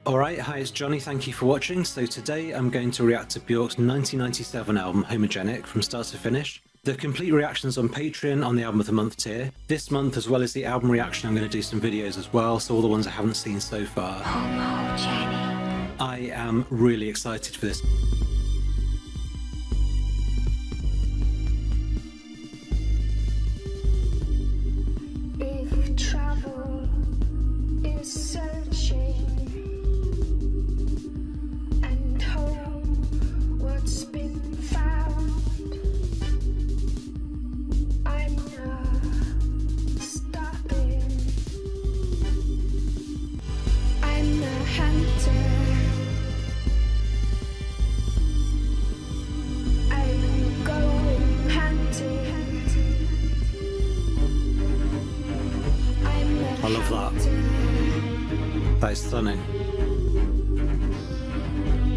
Alright, hi, it's Johnny, thank you for watching. So today I'm going to react to BJORK's 1997 album, Homogenic, from start to finish. The complete reaction's on Patreon on the Album of the Month tier. This month, as well as the album reaction, I'm going to do some videos as well, so all the ones I haven't seen so far. Homogenic. I am really excited for this. If travel is searching and home what's been found, I'm not stopping. I'm the hunter. I'm going hunting. I love that. That is stunning.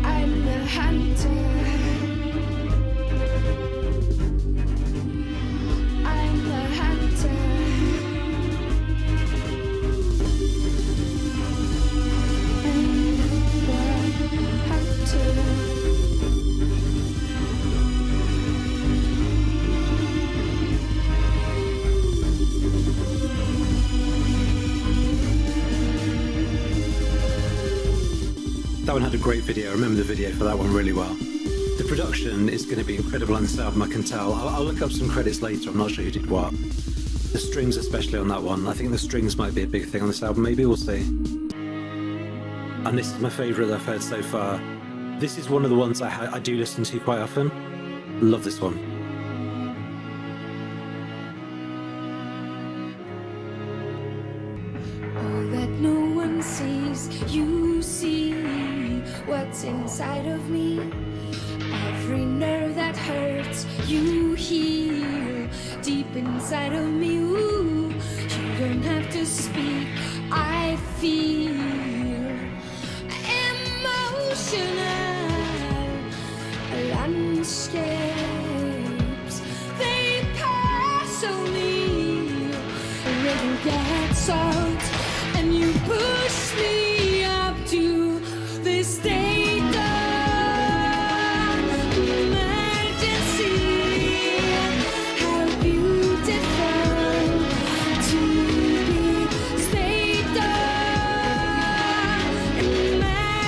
I'm the hunter. I'm the hunter. That one had a great video. I remember the video for that one really well. The production is going to be incredible on this album, I can tell. I'll look up some credits later, I'm not sure who did what. The strings especially on that one. I think the strings might be a big thing on this album, maybe, we'll see. And this is my favourite that I've heard so far. This is one of the ones I do listen to quite often. Love this one. All that no one sees, you see what's inside of me. Every nerve that hurts, you heal deep inside of me. Ooh, you don't have to speak, I feel emotional landscapes. They pass on me, and you get salt, and you push me up to this state of emergency. How beautiful to be state of emergency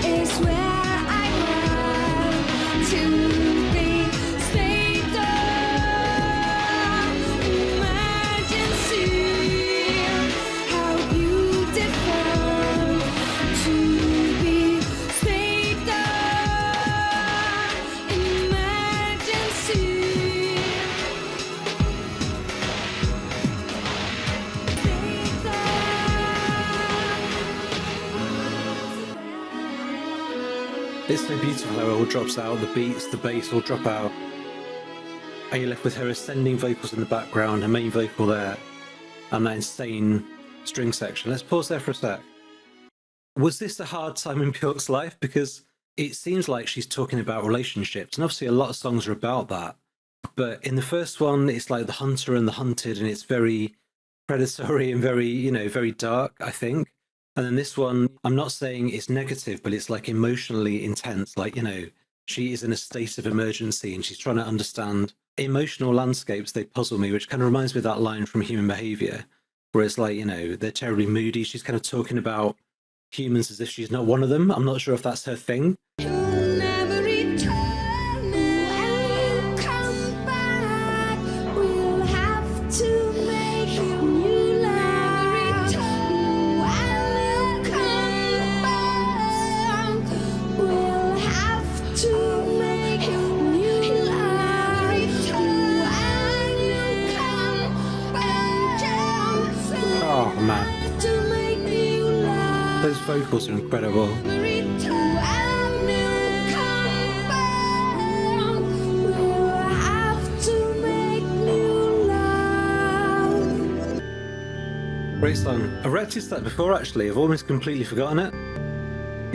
is where I want to be. State of emergency. How beautiful to be state of emergency. It's so beautiful how it all drops out, the beats, the bass all drop out. And you're left with her ascending vocals in the background, her main vocal there, and that insane string section. Let's pause there for a sec. Was this a hard time in BJORK's life? Because it seems like she's talking about relationships, and obviously a lot of songs are about that. But in the first one, it's like the hunter and the hunted, and it's very predatory and very, very dark, I think. And then this one, I'm not saying it's negative, but it's like emotionally intense. Like, she is in a state of emergency and she's trying to understand emotional landscapes. They puzzle me, which kind of reminds me of that line from Human Behavior, where it's like, they're terribly moody. She's kind of talking about humans as if she's not one of them. I'm not sure if that's her thing. You'll never return when you come back. We'll have to make you new love. When you come back, we'll have to make you new love. When you come back, Oh, man. to make new love. Those vocals are incredible. Great song. I've reacted to that before, actually. I've almost completely forgotten it.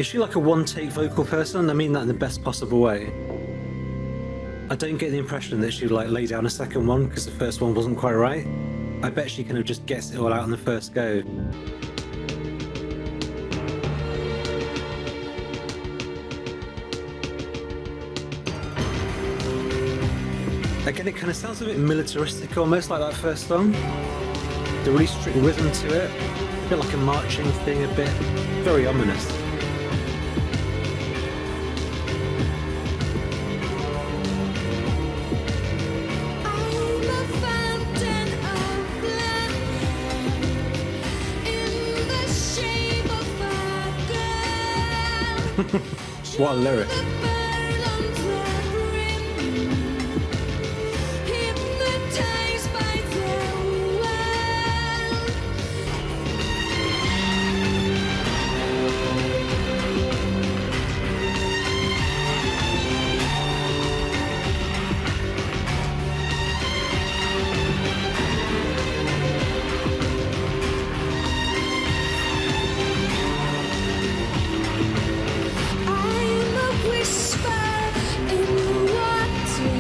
Is she like a one-take vocal person? I mean that in the best possible way. I don't get the impression that she would like lay down a second one because the first one wasn't quite right. I bet she kind of just gets it all out on the first go. Again, it kind of sounds a bit militaristic, almost like that first song. The really strict rhythm to it, a bit like a marching thing, a bit very ominous. I'm a fountain of blood in the shape of a girl. What a lyric. The bird on the brim, hypnotized by the well. I'm a whisper in the water,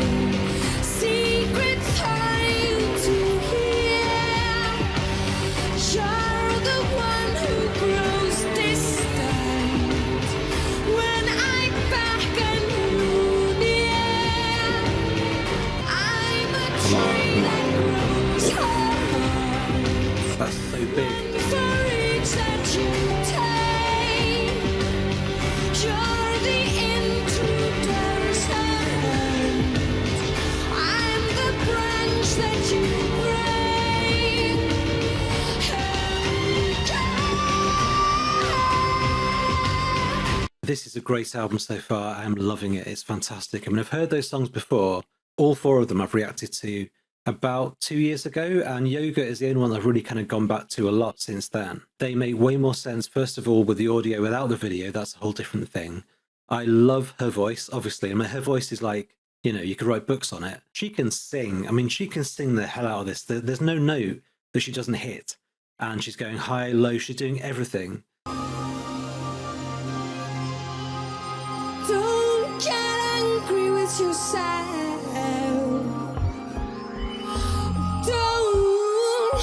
secrets for you to hear. You're the one who grows distant when I beckon you near. I'm a tree that grows hard. That's so big. For each that you take, you're the intruder's hand. I'm the branch that you break. This is a great album so far. I am loving it. It's fantastic. I mean, I've heard those songs before. All four of them I've reacted to about 2 years ago, and Yoga is the only one I've really kind of gone back to a lot since then. They make way more sense, first of all, with the audio without the video. That's a whole different thing. I love her voice, obviously. I mean, her voice is like, you know, you could write books on it. She can sing. I mean, she can sing the hell out of this. There's no note that she doesn't hit. And she's going high, low, she's doing everything. Don't get angry with yourself. Don't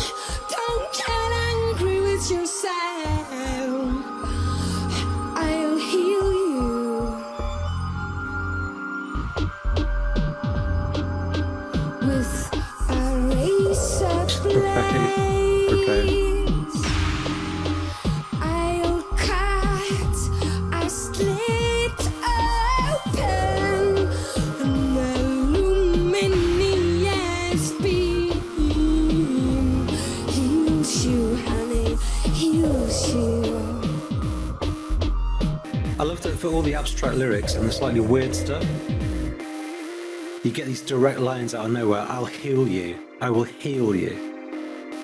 get angry with yourself. I'll heal you with a razor blade. Okay. I'll cut a slit open, an luminous beam heals you, honey, heals you. I love that for all the abstract lyrics and the slightly weird stuff, you get these direct lines out of nowhere. I'll heal you. I will heal you.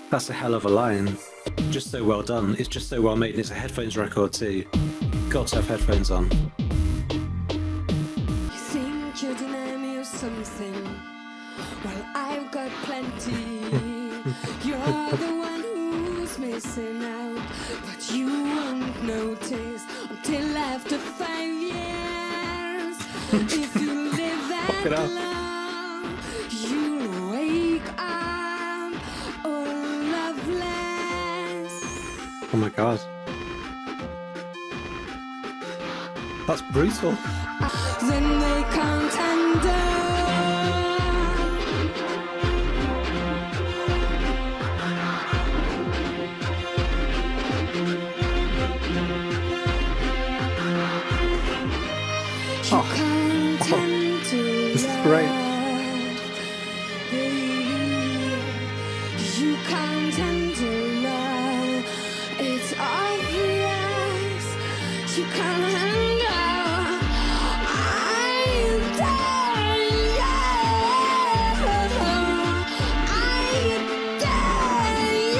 That's a hell of a line. Just so well done. It's just so well made. And it's a headphones record too. Got to have headphones on. You think you deny me of something? Well, I've got plenty. You're the one who's missing out, but you won't notice until after 5 years. If you live that it up. long, you'll wake up all loveless. Oh my god. That's brutal. Then they can't handle. You can't handle This is great. love, baby. You can't handle love. It's obvious. You can't handle. I'm dying. I'm dying.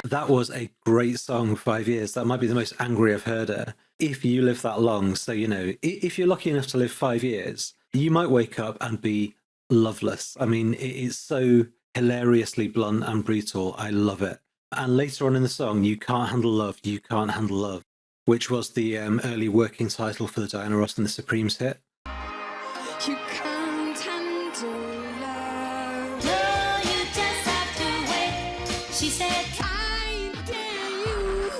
That was a great song, 5 years. That might be the most angry I've heard her. If you live that long, so, you know, if you're lucky enough to live 5 years, you might wake up and be loveless. I mean, it is so hilariously blunt and brutal. I love it. And later on in the song, You Can't Handle Love, You Can't Handle Love, which was the early working title for the Diana Ross and the Supremes hit. You can't handle love. No, you just have to wait. She said, I dare you.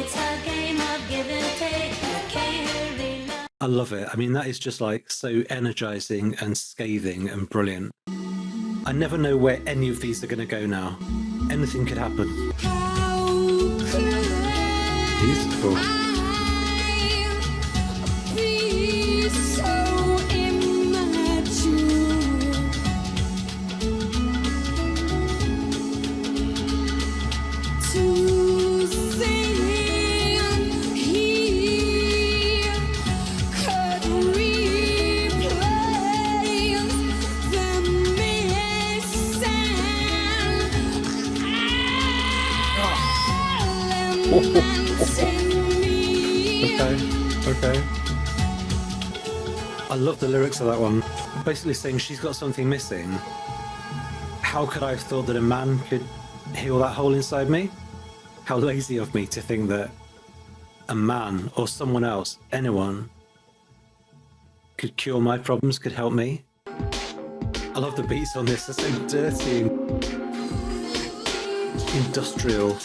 it's a game of give and take. You can't hurry love. I love it. I mean, that is just like so energizing and scathing and brilliant. I never know where any of these are going to go now. Anything could happen. How could Beautiful. I be so immature to think he could replace the missing elements in me. Okay. I love the lyrics of that one. Basically saying she's got something missing. How could I have thought that a man could heal that hole inside me? How lazy of me to think that a man or someone else, anyone, could cure my problems, could help me. I love the beats on this. They're so dirty, industrial,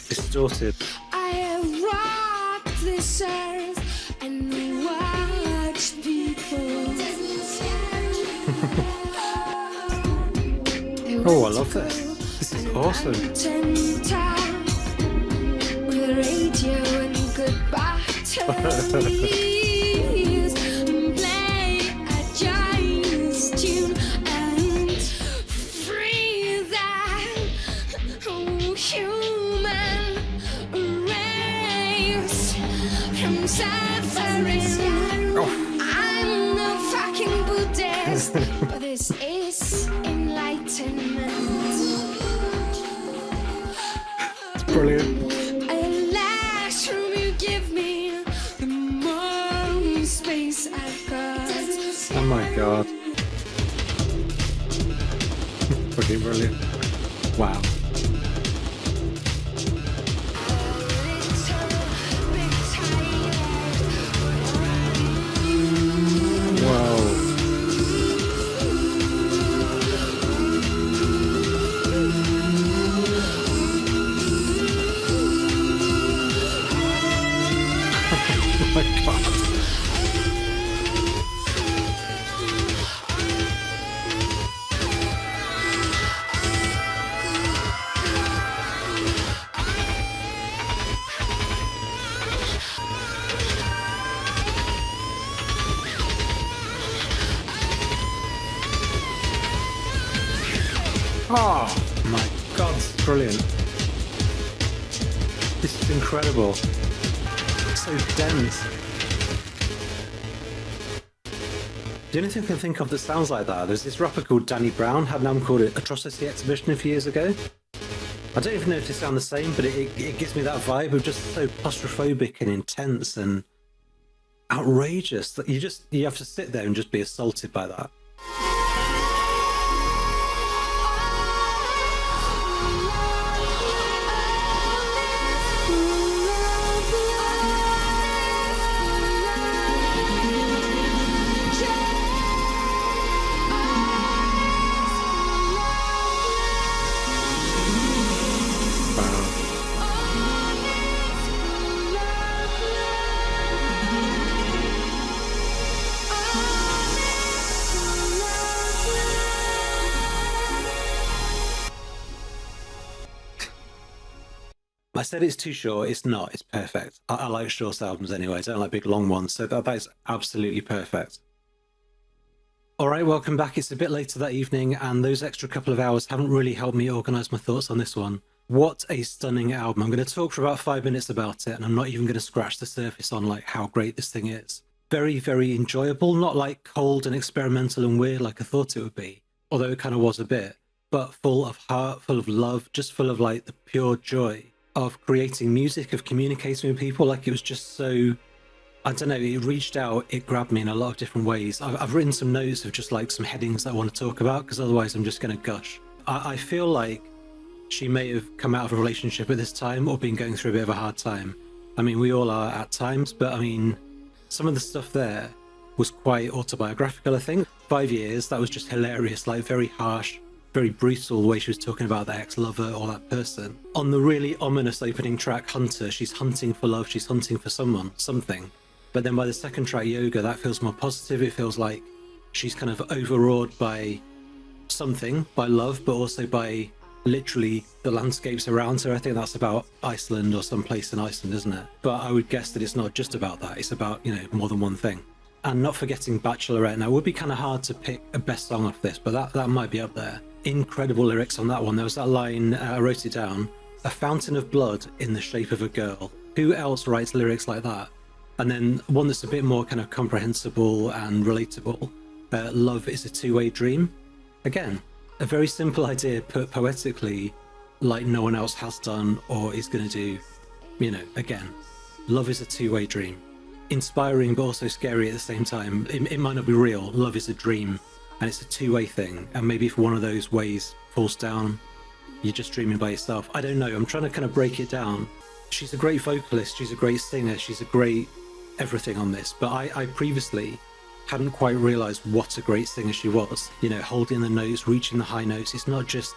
distorted. I have rocked this earth and watched people. Oh, I love this. This is awesome. 10 times with radio and goodbye batteries. Play a Chinese tune and free that human race from suffering. I'm no fucking Buddhist, but this is enlightenment. Brilliant. The less room you give me, the more space I've got. Oh my god. Fucking brilliant. Wow. Wow. Oh my god. Oh my god, it's brilliant. This is incredible. So dense. The only thing I can think of that sounds like that, there's this rapper called Danny Brown, had an album called Atrocity Exhibition a few years ago. I don't even know if they sound the same, but it gives me that vibe of just so claustrophobic and intense and outrageous that you have to sit there and just be assaulted by that. I said it's too short. It's not. It's perfect. I like short albums anyway. I don't like big long ones. So that is absolutely perfect. All right, welcome back. It's a bit later that evening, and those extra couple of hours haven't really helped me organise my thoughts on this one. What a stunning album. I'm going to talk for about 5 minutes about it, and I'm not even going to scratch the surface on like how great this thing is. Very, very enjoyable. Not like cold and experimental and weird like I thought it would be, although it kind of was a bit, but full of heart, full of love, just full of like the pure joy of creating music, of communicating with people. Like it was just so, I don't know, it reached out, it grabbed me in a lot of different ways. I've written some notes of just like some headings that I want to talk about, because otherwise I'm just going to gush. I feel like she may have come out of a relationship at this time or been going through a bit of a hard time. I mean, we all are at times, but I mean, some of the stuff there was quite autobiographical, I think. 5 years, that was just hilarious, like very harsh, very brutal the way she was talking about that ex-lover or that person. On the really ominous opening track, Hunter, she's hunting for love, she's hunting for someone, something. But then by the second track, Yoga, that feels more positive. It feels like she's kind of overawed by something, by love, but also by literally the landscapes around her. I think that's about Iceland or some place in Iceland, isn't it? But I would guess that it's not just about that. It's about, you know, more than one thing. And not forgetting Bachelorette. Now, it would be kind of hard to pick a best song off this, but that might be up there. Incredible lyrics on that one. There was that line, I wrote it down, a fountain of blood in the shape of a girl. Who else writes lyrics like that? And then one that's a bit more kind of comprehensible and relatable. Love is a two-way dream. Again, a very simple idea put poetically, like no one else has done or is going to do. You know, again, love is a two-way dream. Inspiring but also scary at the same time. It might not be real. Love is a dream and it's a two-way thing. And maybe if one of those ways falls down, you're just dreaming by yourself. I don't know. I'm trying to kind of break it down. She's a great vocalist. She's a great singer. She's a great everything on this. But I previously hadn't quite realized what a great singer she was. You know, holding the notes, reaching the high notes. It's not just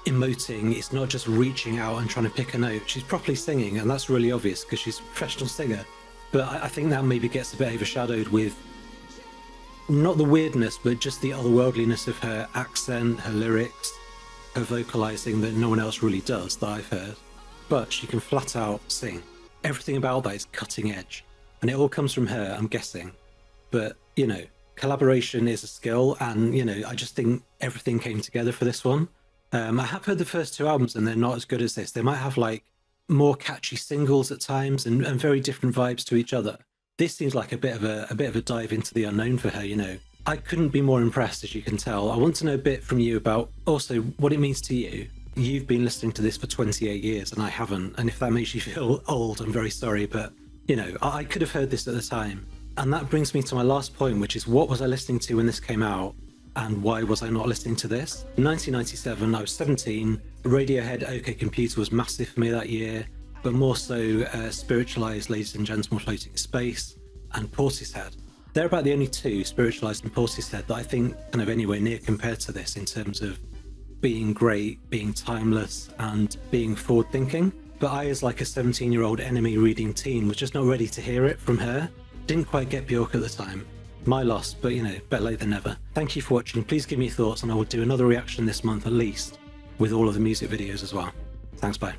emoting. It's not just reaching out and trying to pick a note. She's properly singing, and that's really obvious because she's a professional singer. But I think that maybe gets a bit overshadowed with not the weirdness, but just the otherworldliness of her accent, her lyrics, her vocalizing that no one else really does that I've heard. But she can flat out sing. Everything about that is cutting edge. And it all comes from her, I'm guessing. But, you know, collaboration is a skill, and, you know, I just think everything came together for this one. I have heard the first two albums, and they're not as good as this. They might have, like, more catchy singles at times and very different vibes to each other. This seems like a bit of a dive into the unknown for her, you know. I couldn't be more impressed, as you can tell. I want to know a bit from you about also what it means to you. You've been listening to this for 28 years, and I haven't. And if that makes you feel old, I'm very sorry. But, you know, I could have heard this at the time. And that brings me to my last point, which is what was I listening to when this came out? And why was I not listening to this? In 1997, I was 17. Radiohead OK Computer was massive for me that year, but more so Spiritualized, Ladies and Gentlemen Floating in Space, and Portishead. They're about the only two, Spiritualized and Portishead, that I think kind of anywhere near compared to this in terms of being great, being timeless, and being forward-thinking. But I, as like a 17-year-old enemy reading teen, was just not ready to hear it from her. Didn't quite get BJORK at the time. My loss, but, you know, better late than never. Thank you for watching. Please give me your thoughts, and I will do another reaction this month at least, with all of the music videos as well. Thanks, bye.